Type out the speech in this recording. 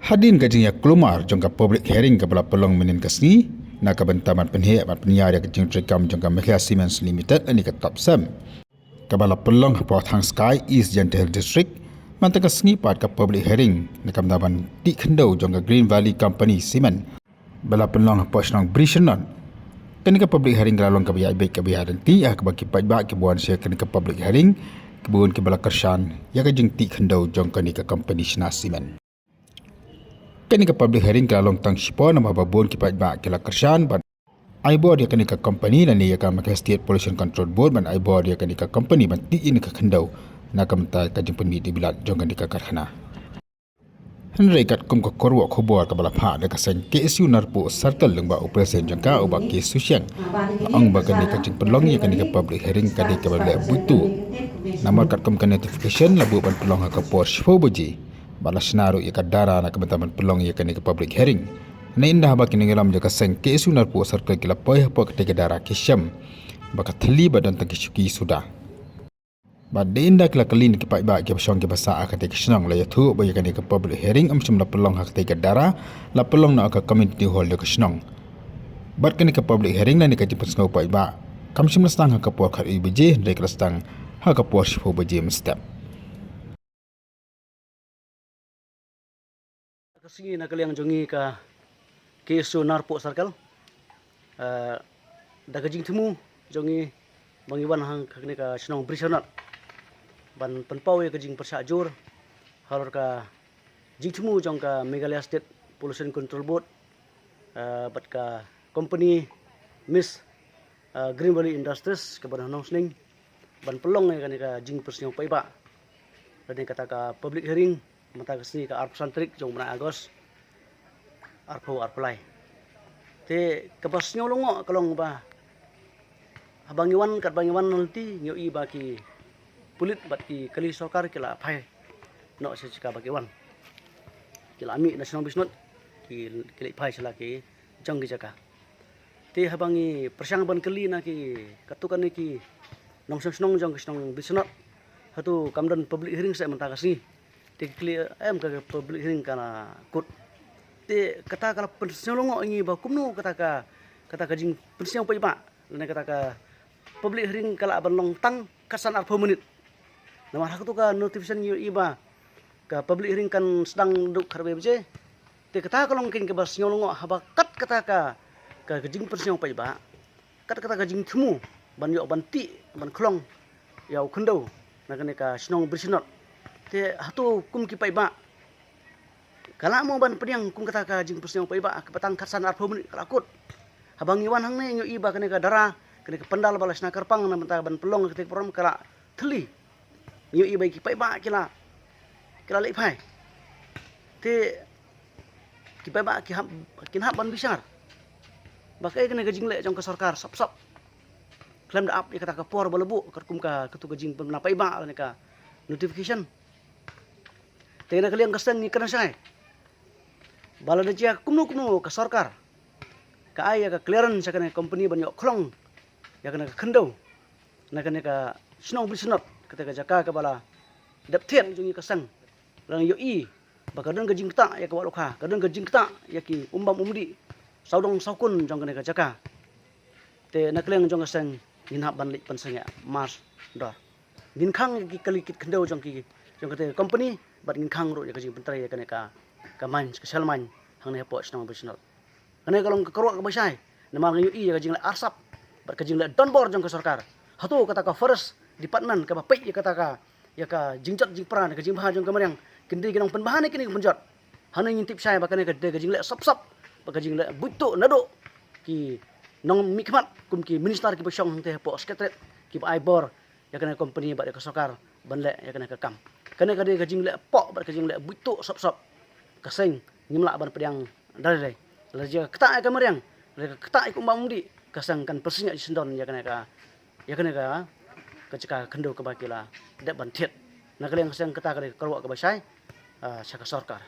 Hadin kajing ya kelumar jangka public hearing kepala pelong menin kesni nak kebentaman penhek mat penyiar ya kajing trekam jangka Malaysia Cements Limited ani ke top sem. Kepala pelong Port Hang Sky East Gentle District mantang kesni pat ke public hearing nak kebentaman di kendau jangka Green Valley Company Cement. Bala pelong Port Senang Brishanon kini ke public hearing kelalong kebiaya baik kebiaya dan ti ke bagi pajak kebuan saya kini ke public hearing kebun ke bala kersan ya kajing ti kendau jangka ni ke company Shina Cement. Kini ke public hearing kelalong tang sipo nama babon ki pajak kila kersan ban aibor dia kini ke company dan dia kan Malaysia State Pollution Control Board ban aibor dia kini ke company ban ti ini ke kendau nak kementai kajing penit di bilat jangka ni ke karhana. Henry kat kum ke korwak khobor ke balapha de kaseng KSU narpo circle lengba operasi jangka ubak ke susyang ang bagan ni kajing pelong ya kani ke public hearing kadi ke bala butu namar kat kum ke notification labu ban pelong ke por shfo boji bala senaru ya kadara nak kebentaman pelong ya kani ke public hearing na indah ba kini ngelam je kaseng KSU narpo circle kila poy po ke dara kisham bakat thli badan tang kisuki sudah Badinda kila kalin ki pai ba ki pasong ki basa akate ki snong la yathu ba yakani ke public hearing amsum la pelong hak te dara la pelong na ka community hall de snong bat kani ke public hearing na ni ka jipus ngau pai ba kamsum la stang hak po khar ibje de ka stang hak po shfo bje mstep Kasih nak kalian jongi ka KSU narpo circle da kajing temu jongi bangiwan hang kini ka snong brisanat ban penpau ya kajing persajur halor ka jingtemu jong ka Meghalaya State Pollution Control Board bat ka company Miss Green Valley Industries ka ban hanong sning ban pelong ya kani ka jing persnyong paiba dan kata ka public hearing mata kesni ka arp santrik jong bulan Agos arpo arplai te kapasnyo longo kalong ba abangiwan kat bangiwan nanti nyoi baki pulit bat ki kali sokar kila pai no se cika bagiwan kila ami national business ki kila pai sila ki jang ki jaka te habangi persang ban kali na ki katukan ni ki nong snong jang snong business hatu kamdan public hearing sa manta kasni te kli ka public hearing kana kut te kata kala pensyolongo ingi ba kumno kata ka jing pensyong pai ba ne kata ka public hearing kala banlong tang kasan arpo menit nama hak tu ka notification yu iba ka public hearing kan sedang duk karbe je te kata kalong kin ke bas nyolongo haba kat kata ka jing persiong pai ba kat kata ka jing themu ban yo ban ti ban khlong yau khundau na kane ka snong brisinot te hatu kum ki pai ba kala mo ban pediang kum kata ka jing persiong pai ba ka patang kasan arpo menit kala kut habang iwan hang ne yu iba kane ka dara kene ke pendal balas na karpang na menta ban pelong ketik program kala theli yu i bai ki pai ba kila lei pai te ki pai ba ki hap ban bisar bakai kene gajing le jong ke sarkar sap claim da up ya kata ka por balebu kerkum ka ketu gajing pemna pai ba ne ka notification te na kalian kasang ni kana sai bala de chia kumnu ka sarkar ka aya ka clearance ka ne company ban yo khlong ya kena kendau na kena ka snong bisnot kata ka jaka ka bala dapthen jungi kasang lang yoi bakadon ka jingta ya ka walokha kadon ka jingta ya ki umbam umdi saudong saukun jong kena ka jaka te na kleng jong kasang ginhap ban lik pansanya mas dor gin khang ki kalikit kendau jong kata company bat gin khang ro ya ka jing pentrai ya kena ka main ka selman hang ne po snong bisnot kena kalong ka korok ka basai na mang yoi ya ka jing la arsap berkajing le donbor jong ke sarkar hatu kata ka forest department ka bapai ya kata ka ya ka jingjat jingpran ka jingba jong kamariang kindi ginang penbahan kini penjot haning ngintip saya bakane ka kajing le sap bakajing le butu nado ki nong mikmat kum ki minister ki besong te po secretary ki aibor ya kana company ba ka sarkar banle ya kana ka kam kana ka kajing le po bakajing le butu sap kaseng ngimla ban pedang dare laja kata ka kamariang kata iku mamudi kasangkan persinya sendon ya kena ka kecika kendo ke bakila dak ban thiet na kalian kasang kata ka kerwa ke basai saka sarkar